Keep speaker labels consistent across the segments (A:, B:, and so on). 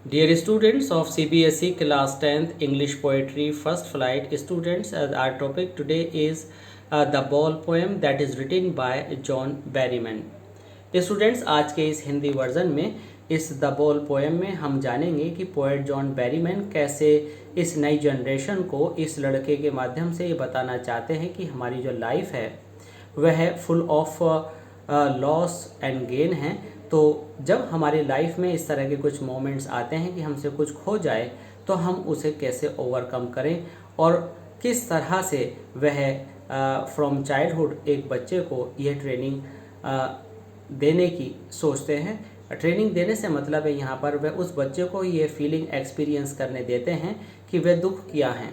A: Dear students of CBSE class 10th English Poetry First Flight students, our topic today is the ball poem that is written by John Berryman. Students, आज के इस Hindi version में इस the ball poem में हम जानेंगे कि poet John Berryman कैसे इस नई जनरेशन को इस लड़के के माध्यम से ये बताना चाहते हैं कि हमारी जो लाइफ है वह full of loss and gain है। तो जब हमारी लाइफ में इस तरह के कुछ मोमेंट्स आते हैं कि हमसे कुछ खो जाए तो हम उसे कैसे ओवरकम करें और किस तरह से वह फ्रॉम चाइल्डहुड एक बच्चे को यह ट्रेनिंग देने की सोचते हैं। ट्रेनिंग देने से मतलब है यहाँ पर वह उस बच्चे को ये फीलिंग एक्सपीरियंस करने देते हैं कि वे दुख क्या हैं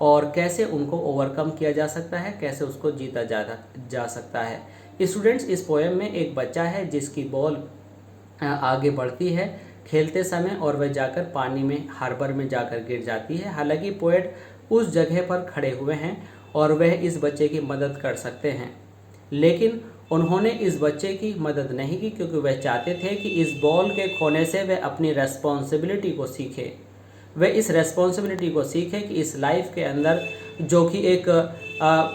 A: और कैसे उनको ओवरकम किया जा सकता है, कैसे उसको जीता जा सकता है। स्टूडेंट्स, इस पोएम में एक बच्चा है जिसकी बॉल आगे बढ़ती है खेलते समय और वह जाकर पानी में हार्बर में जाकर गिर जाती है। हालांकि पोएट उस जगह पर खड़े हुए हैं और वह इस बच्चे की मदद कर सकते हैं, लेकिन उन्होंने इस बच्चे की मदद नहीं की क्योंकि वह चाहते थे कि इस बॉल के खोने से वह अपनी रेस्पॉन्सिबिलिटी को सीखे। वह इस रेस्पॉन्सिबिलिटी को सीखे कि इस लाइफ के अंदर जो कि एक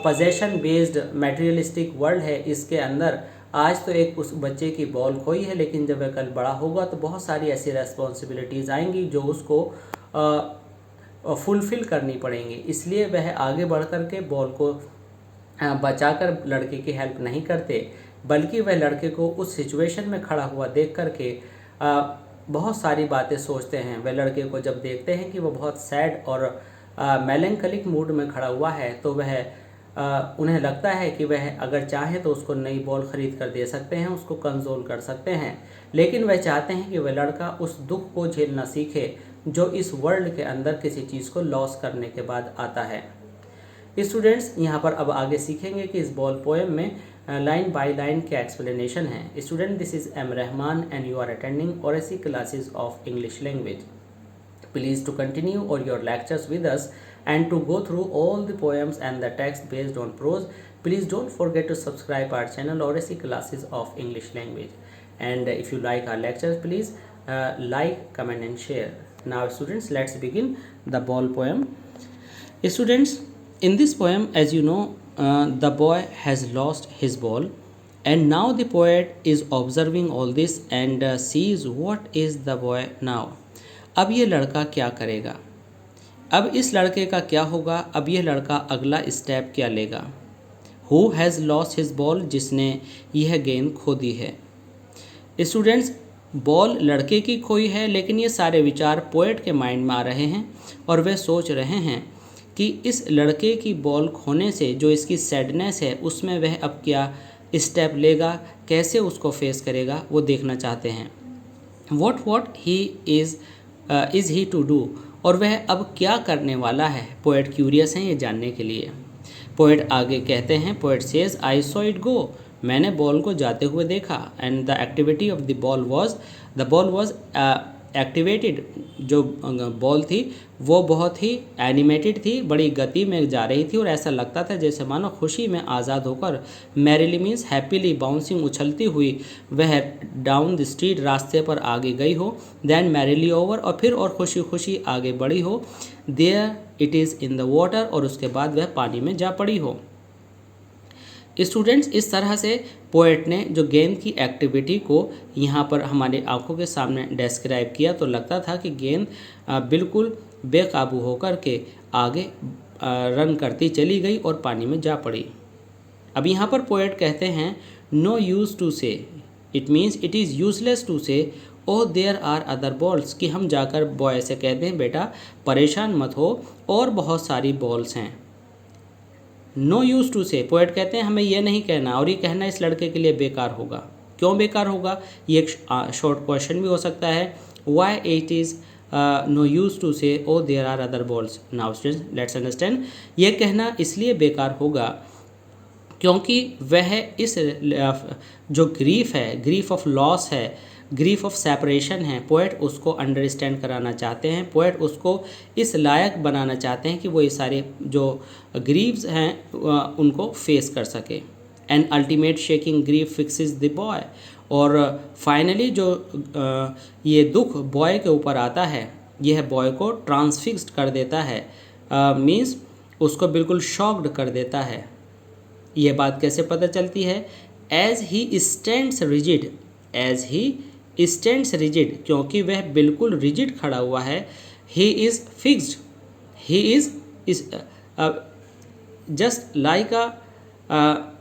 A: पोजेशन बेस्ड मटेरियलिस्टिक वर्ल्ड है, इसके अंदर आज तो एक उस बच्चे की बॉल खोई है, लेकिन जब वह कल बड़ा होगा तो बहुत सारी ऐसी रेस्पॉन्सिबिलिटीज़ आएंगी जो उसको फुलफ़िल करनी पड़ेंगी। इसलिए वह आगे बढ़ कर के बॉल को बचाकर लड़के की हेल्प नहीं करते, बल्कि वह लड़के को उस सिचुएशन में खड़ा हुआ देख कर के बहुत सारी बातें सोचते हैं। वह लड़के को जब देखते हैं कि वो बहुत सैड और मेलैंकोलिक मूड में खड़ा हुआ है तो वह उन्हें लगता है कि वह अगर चाहे तो उसको नई बॉल ख़रीद कर दे सकते हैं, उसको कंसोल कर सकते हैं, लेकिन वह चाहते हैं कि वह लड़का उस दुख को झेलना सीखे जो इस वर्ल्ड के अंदर किसी चीज़ को लॉस करने के बाद आता है। स्टूडेंट्स, यहाँ पर अब आगे सीखेंगे कि इस बॉल पोएम में लाइन बाय लाइन क्या एक्सप्लेनेशन है। Student, this is M Rahman and you are attending oracy classes of English language. Please to continue all your lectures with us and to go through all the poems and the text based on prose. Please don't forget to subscribe our channel Odyssey Classes of English Language. And if you like our lectures, please like, comment and share. Now students, let's begin the ball poem. Students, in this poem, as you know, the boy has lost his ball and now the poet is observing all this and sees what is the boy now. अब ये लड़का क्या करेगा, अब इस लड़के का क्या होगा, अब ये लड़का अगला स्टेप क्या लेगा। Who has lost his ball, जिसने यह गेंद खो दी है। स्टूडेंट्स, बॉल लड़के की खोई है, लेकिन ये सारे विचार पोएट के माइंड में आ रहे हैं और वे सोच रहे हैं कि इस लड़के की बॉल खोने से जो इसकी सैडनेस है उसमें वह अब क्या स्टेप लेगा, कैसे उसको फेस करेगा, वो देखना चाहते हैं। What he is he to do, और वह अब क्या करने वाला है। पोएट क्यूरियस हैं ये जानने के लिए। पोएट आगे कहते हैं, poet says I saw it go, मैंने बॉल को जाते हुए देखा। And the activity of the ball was activated, जो बॉल थी वो बहुत ही एनिमेटेड थी, बड़ी गति में जा रही थी और ऐसा लगता था जैसे मानो खुशी में आज़ाद होकर मैरिली मीन्स हैप्पीली बाउंसिंग उछलती हुई वह डाउन द स्ट्रीट रास्ते पर आगे गई हो। देन मैरिली ओवर, और फिर और खुशी खुशी आगे बढ़ी हो। There it is in the water, और उसके बाद वह पानी में जा पड़ी हो। स्टूडेंट्स, इस तरह से पोएट ने जो गेंद की एक्टिविटी को यहाँ पर हमारी आंखों के सामने डिस्क्राइब किया तो लगता था कि गेंद बिल्कुल बेकाबू होकर के आगे रन करती चली गई और पानी में जा पड़ी। अब यहाँ पर पोएट कहते हैं, no use to say, it means it is useless to say O there are other balls, कि हम जाकर बॉय से कहते हैं बेटा परेशान मत हो और बहुत सारी बॉल्स हैं। नो यूज़ टू से, पोएट कहते हैं हमें यह नहीं कहना, और ये कहना इस लड़के के लिए बेकार होगा। क्यों बेकार होगा, ये एक शॉर्ट क्वेश्चन भी हो सकता है। Why it is no use to say O there are other balls. Now students, let's understand, ये कहना इसलिए बेकार होगा क्योंकि वह इस जो ग्रीफ है, ग्रीफ ऑफ लॉस है, ग्रीफ ऑफ सेपरेशन है, पोएट उसको अंडरस्टैंड कराना चाहते हैं। पोएट उसको इस लायक बनाना चाहते हैं कि वो ये सारे जो ग्रीव्स हैं उनको फेस कर सके। An ultimate shaking grief fixes the boy, और फाइनली जो ये दुख बॉय के ऊपर आता है, यह बॉय को ट्रांसफिक्स्ड कर देता है, मीन्स उसको बिल्कुल शॉक्ड कर देता है। यह बात कैसे पता चलती है? As he stands rigid, as he stands rigid, क्योंकि वह बिल्कुल रिजिड खड़ा हुआ है। He is fixed, he is just like a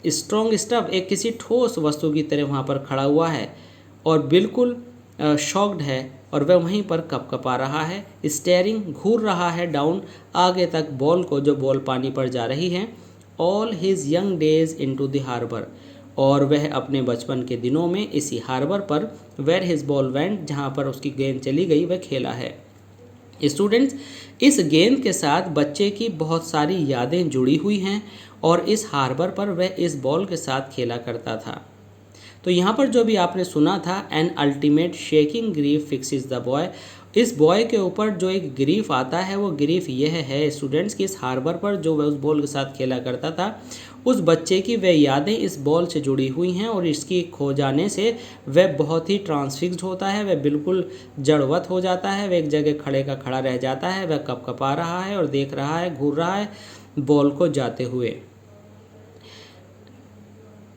A: strong stuff, एक किसी ठोस वस्तु की तरह वहाँ पर खड़ा हुआ है और बिल्कुल शॉक्ड है, और वह वहीं पर कपकपा रहा है, स्टेयरिंग, घूर रहा है डाउन, आगे तक बॉल को, जो बॉल पानी पर जा रही है। All his young days into the harbour, और वह अपने बचपन के दिनों में इसी हार्बर पर, वेयर हिज बॉल वेंट, जहाँ पर उसकी गेंद चली गई, वह खेला है। स्टूडेंट्स, इस गेंद के साथ बच्चे की बहुत सारी यादें जुड़ी हुई हैं और इस हार्बर पर वह इस बॉल के साथ खेला करता था। तो यहाँ पर जो भी आपने सुना था, an ultimate shaking grief fixes the boy, इस बॉय के ऊपर जो एक ग्रीफ आता है, वो ग्रीफ यह है स्टूडेंट्स कि इस हार्बर पर जो वह उस बॉल के साथ खेला करता था, उस बच्चे की वह यादें इस बॉल से जुड़ी हुई हैं और इसकी खो जाने से वह बहुत ही ट्रांसफिक्स्ड होता है, वह बिल्कुल जड़वत हो जाता है, वह एक जगह खड़े का खड़ा रह जाता है, वह कपकपा रहा है और देख रहा है, घूर रहा है बॉल को जाते हुए।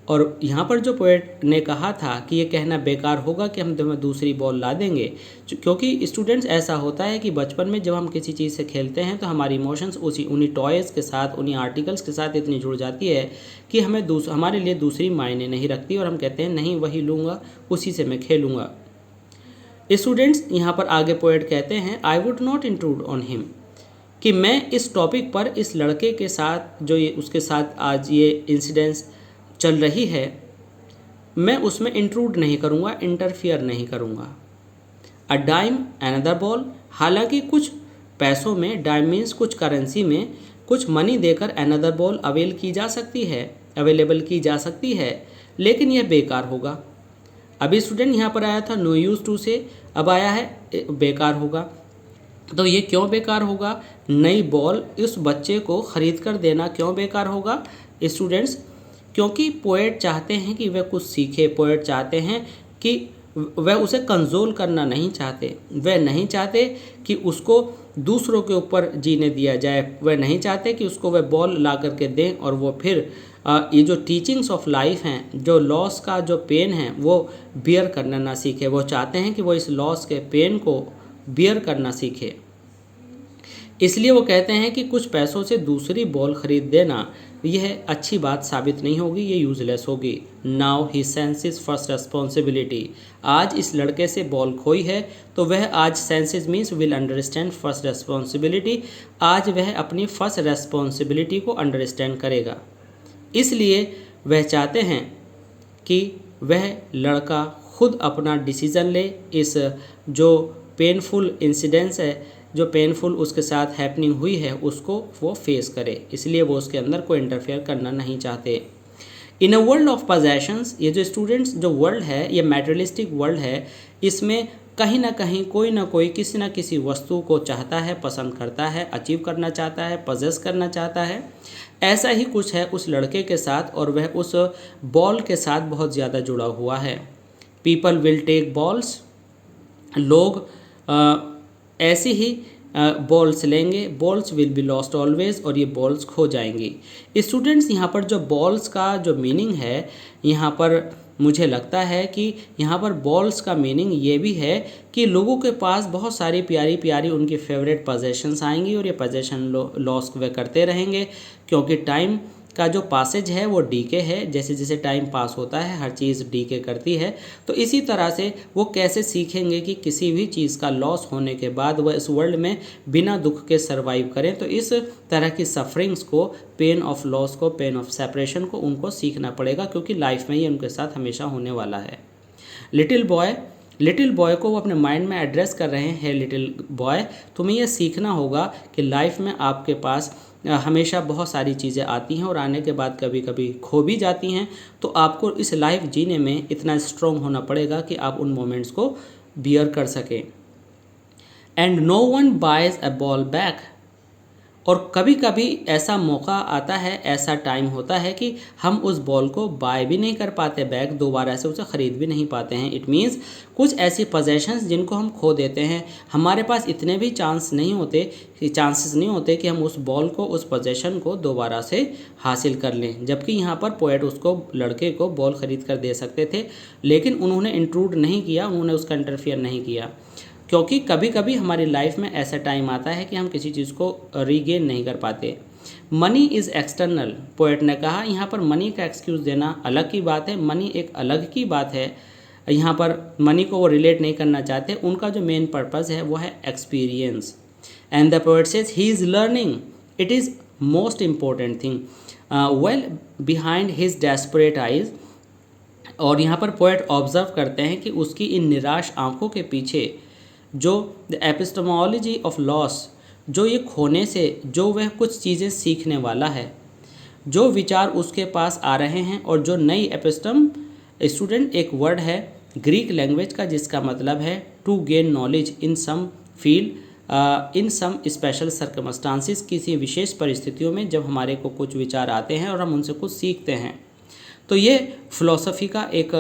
A: और यहाँ पर जो पोएट ने कहा था कि ये कहना बेकार होगा कि हम तुम्हें दूसरी बॉल ला देंगे, क्योंकि स्टूडेंट्स ऐसा होता है कि बचपन में जब हम किसी चीज़ से खेलते हैं तो हमारी इमोशंस उन्हीं टॉयज़ के साथ, उन्हीं आर्टिकल्स के साथ इतनी जुड़ जाती है कि हमारे लिए दूसरी मायने नहीं रखती और हम कहते हैं नहीं, वही लूँगा, उसी से मैं खेलूँगा। स्टूडेंट्स, यहाँ पर आगे पोएट कहते हैं, I would not intrude on him, कि मैं इस टॉपिक पर इस लड़के के साथ जो ये उसके साथ आज ये इंसिडेंस चल रही है, मैं उसमें इंट्रूड नहीं करूँगा, इंटरफियर नहीं करूँगा। अ डाइम अनदर बॉल, हालांकि कुछ पैसों में, डाइम मीन्स कुछ करेंसी में, कुछ मनी देकर अनदर बॉल अवेलेबल की जा सकती है, लेकिन यह बेकार होगा। अभी स्टूडेंट यहाँ पर आया था नो यूज टू से, अब आया है बेकार होगा। तो ये क्यों बेकार होगा? नई बॉल इस बच्चे को खरीद कर देना क्यों बेकार होगा स्टूडेंट्स? क्योंकि पोएट चाहते हैं कि वह कुछ सीखे, पोएट चाहते हैं कि वह उसे कंसोल करना नहीं चाहते, वह नहीं चाहते कि उसको दूसरों के ऊपर जीने दिया जाए, वह नहीं चाहते कि उसको वह बॉल ला करके दें और वो फिर ये जो टीचिंग्स ऑफ लाइफ हैं, जो लॉस का जो पेन है वो बियर करना ना सीखे। वो चाहते हैं कि वो इस लॉस के पेन को बियर करना सीखे। इसलिए वो कहते हैं कि कुछ पैसों से दूसरी बॉल खरीद देना यह अच्छी बात साबित नहीं होगी, ये यूजलेस होगी। Now he senses first responsibility, आज इस लड़के से बॉल खोई है तो वह आज senses means will understand first responsibility, आज वह अपनी फर्स्ट रेस्पॉन्सिबिलिटी को अंडरस्टैंड करेगा। इसलिए वह चाहते हैं कि वह लड़का खुद अपना डिसीज़न ले, इस जो पेनफुल इंसिडेंस है, जो पेनफुल उसके साथ हैपनिंग हुई है, उसको वो फेस करे, इसलिए वो उसके अंदर कोई इंटरफेयर करना नहीं चाहते। इन अ वर्ल्ड ऑफ पोजेशंस, ये जो स्टूडेंट्स जो वर्ल्ड है, ये मैटेरियलिस्टिक वर्ल्ड है, इसमें कहीं ना कहीं कोई ना कोई किसी न किसी वस्तु को चाहता है, पसंद करता है, अचीव करना चाहता है, पजेस करना चाहता है। ऐसा ही कुछ है उस लड़के के साथ और वह उस बॉल के साथ बहुत ज़्यादा जुड़ा हुआ है। पीपल विल टेक बॉल्स, लोग ऐसे ही बॉल्स लेंगे, balls will be lost always, और ये बॉल्स खो जाएंगी। स्टूडेंट्स, यहाँ पर जो बॉल्स का जो मीनिंग है, यहाँ पर मुझे लगता है कि यहाँ पर बॉल्स का मीनिंग ये भी है कि लोगों के पास बहुत सारी प्यारी प्यारी उनकी फेवरेट पोजेशंस आएंगी और ये पोजेशन लॉस वे करते रहेंगे, क्योंकि टाइम का जो पासेज है वो डीके है, जैसे जैसे टाइम पास होता है हर चीज़ डीके करती है। तो इसी तरह से वो कैसे सीखेंगे कि किसी भी चीज़ का लॉस होने के बाद वह इस वर्ल्ड में बिना दुख के सर्वाइव करें। तो इस तरह की सफरिंग्स को, पेन ऑफ लॉस को, पेन ऑफ सेपरेशन को उनको सीखना पड़ेगा, क्योंकि लाइफ में ये उनके साथ हमेशा होने वाला है। लिटिल बॉय को वो अपने माइंड में एड्रेस कर रहे हैं, लिटिल बॉय तुम्हें यह सीखना होगा कि लाइफ में आपके पास हमेशा बहुत सारी चीज़ें आती हैं और आने के बाद कभी कभी खो भी जाती हैं। तो आपको इस लाइफ जीने में इतना स्ट्रॉन्ग होना पड़ेगा कि आप उन मोमेंट्स को बियर कर सकें। And no one buys a ball back, और कभी कभी ऐसा मौका आता है, ऐसा टाइम होता है कि हम उस बॉल को बाय भी नहीं कर पाते बैक, दोबारा से उसे ख़रीद भी नहीं पाते हैं। इट मीन्स कुछ ऐसी पोजेशंस जिनको हम खो देते हैं, हमारे पास इतने भी चांसेस नहीं होते कि हम उस बॉल को, उस पोजेशन को दोबारा से हासिल कर लें। जबकि यहाँ पर पोएट उसको, लड़के को बॉल ख़रीद कर दे सकते थे, लेकिन उन्होंने इंट्रूड नहीं किया, उन्होंने उसका इंटरफियर नहीं किया। क्योंकि कभी कभी हमारी लाइफ में ऐसा टाइम आता है कि हम किसी चीज़ को रीगेन नहीं कर पाते। मनी इज़ एक्सटर्नल, पोएट ने कहा। यहाँ पर मनी का एक्सक्यूज़ देना अलग की बात है, मनी एक अलग की बात है। यहाँ पर मनी को वो रिलेट नहीं करना चाहते, उनका जो मेन पर्पज़ है वो है experience. And the poet says he is learning, it is most important thing well behind his desperate eyes. और यहाँ पर पोएट ऑब्जर्व करते हैं कि उसकी इन निराश आंखों के पीछे जो द एपिस्टेमोलॉजी ऑफ लॉस, जो ये खोने से जो वह कुछ चीज़ें सीखने वाला है, जो विचार उसके पास आ रहे हैं, और जो नई एपिस्टम, स्टूडेंट एक वर्ड है ग्रीक लैंग्वेज का जिसका मतलब है to gain knowledge in some field, in some special circumstances, किसी विशेष परिस्थितियों में जब हमारे को कुछ विचार आते हैं और हम उनसे कुछ सीखते हैं। तो ये फिलॉसफी का एक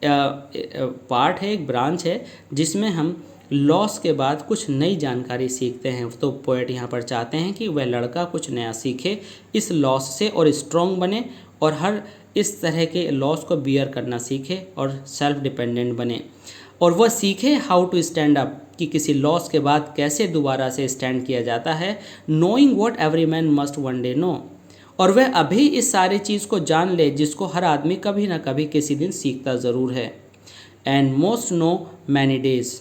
A: पार्ट है, एक ब्रांच है, जिसमें हम लॉस के बाद कुछ नई जानकारी सीखते हैं। तो पोएट यहाँ पर चाहते हैं कि वह लड़का कुछ नया सीखे इस लॉस से और स्ट्रॉन्ग बने, और हर इस तरह के लॉस को बियर करना सीखे और सेल्फ डिपेंडेंट बने, और वह सीखे हाउ टू स्टैंड अप, कि किसी लॉस के बाद कैसे दोबारा से स्टैंड किया जाता है। Knowing what every man must one day know, और वह अभी इस सारी चीज़ को जान ले जिसको हर आदमी कभी ना कभी किसी दिन सीखता ज़रूर है। And most know many days,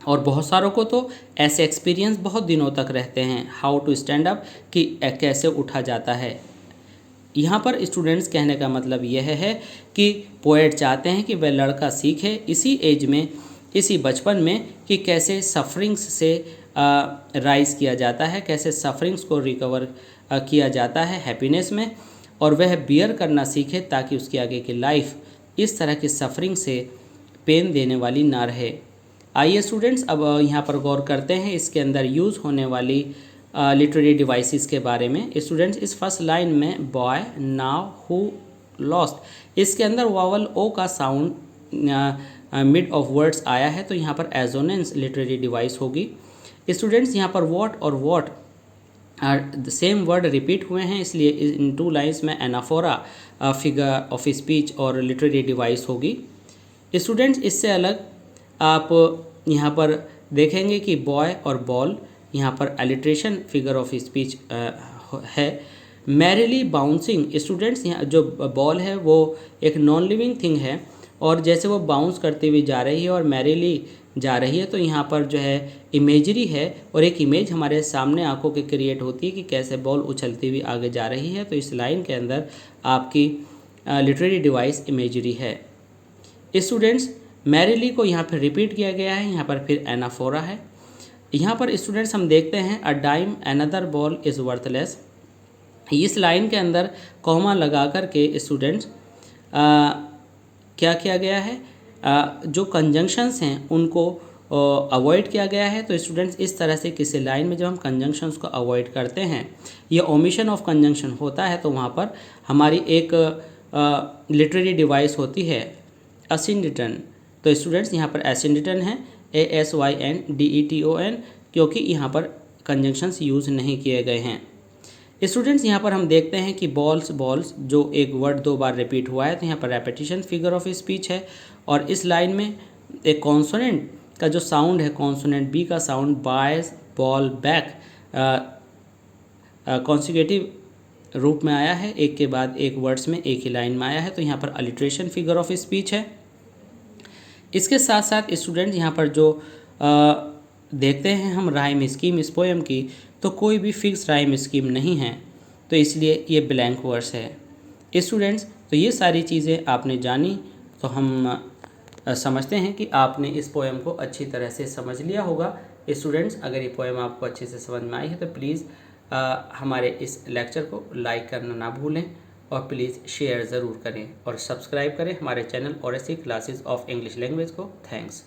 A: और बहुत सारों को तो ऐसे एक्सपीरियंस बहुत दिनों तक रहते हैं। हाउ टू स्टैंड अप, कि कैसे उठा जाता है। यहाँ पर स्टूडेंट्स कहने का मतलब यह है कि पोएट चाहते हैं कि वह लड़का सीखे इसी एज में, इसी बचपन में, कि कैसे सफरिंग्स से राइज़ किया जाता है, कैसे सफरिंग्स को रिकवर किया जाता है हैप्पीनेस में, और वह बियर करना सीखे ताकि उसकी आगे की लाइफ इस तरह की सफरिंग से पेन देने वाली ना रहे। आइए स्टूडेंट्स अब यहाँ पर गौर करते हैं इसके अंदर यूज़ होने वाली लिटरेरी डिवाइसेस के बारे में। स्टूडेंट्स इस फर्स्ट लाइन में बॉय, नाउ, हु, लॉस्ट, इसके अंदर वावल ओ का साउंड मिड ऑफ वर्ड्स आया है, तो यहाँ पर एजोनेंस लिटरेरी डिवाइस होगी। स्टूडेंट्स यहाँ पर वॉट और what the same word repeat हुए हैं, इसलिए इन टू लाइन्स में एनाफोरा फिगर ऑफ स्पीच और लिटरेरी डिवाइस होगी। स्टूडेंट्स इससे अलग आप यहाँ पर देखेंगे कि बॉय और बॉल, यहाँ पर एलिट्रेशन फिगर ऑफ स्पीच है। मैरिली बाउंसिंग, स्टूडेंट्स यहाँ जो बॉल है वो एक नॉन लिविंग थिंग है, और जैसे वो बाउंस करती हुई जा रही है और मैरिली जा रही है, तो यहाँ पर जो है इमेजरी है, और एक इमेज हमारे सामने आंखों के क्रिएट होती है कि कैसे बॉल उछलती हुई आगे जा रही है। तो इस लाइन के अंदर आपकी लिटरेरी डिवाइस इमेजरी है। स्टूडेंट्स मैरिली को यहाँ पर रिपीट किया गया है, यहाँ पर फिर एनाफोरा है। यहाँ पर स्टूडेंट्स हम देखते हैं a dime another ball is worthless. इस लाइन के अंदर कॉमा लगा कर के स्टूडेंट्स क्या किया गया है, जो कंजंक्शंस हैं उनको अवॉइड किया गया है। तो स्टूडेंट्स इस तरह से किसी लाइन में जब हम कंजंक्शंस को अवॉइड करते हैं, ये ओमिशन ऑफ कंजंक्शन होता है, तो वहाँ पर हमारी एक लिटरेरी डिवाइस होती है असिंडिटन। तो स्टूडेंट्स यहाँ पर एसिंडिटन है, ASYNDETON, क्योंकि यहाँ पर कंजंक्शंस यूज़ नहीं किए गए हैं। स्टूडेंट्स यहाँ पर हम देखते हैं कि बॉल्स बॉल्स जो एक वर्ड 2 बार रिपीट हुआ है, तो यहाँ पर रेपिटिशन फिगर ऑफ स्पीच है, और इस लाइन में एक कॉन्सोनेंट का जो साउंड है, कॉन्सोनेंट बी का साउंड बायस, बॉल, बैक कॉन्सिक्यूटिव रूप में आया है, एक के बाद एक वर्ड्स में एक ही लाइन में आया है, तो यहाँ पर अलिट्रेशन फिगर ऑफ स्पीच है। इसके साथ साथ स्टूडेंट यहाँ पर जो देखते हैं हम राइम स्कीम इस पोएम की, तो कोई भी फिक्स राइम स्कीम नहीं है, तो इसलिए ये ब्लैंक वर्स है। स्टूडेंट्स तो ये सारी चीज़ें आपने जानी, तो हम समझते हैं कि आपने इस पोएम को अच्छी तरह से समझ लिया होगा। स्टूडेंट्स अगर ये पोएम आपको अच्छे से समझ में आई है तो प्लीज़ हमारे इस लेक्चर को लाइक करना ना भूलें, और प्लीज़ शेयर ज़रूर करें और सब्सक्राइब करें हमारे चैनल और ऐसी क्लासेस ऑफ इंग्लिश लैंग्वेज को। थैंक्स।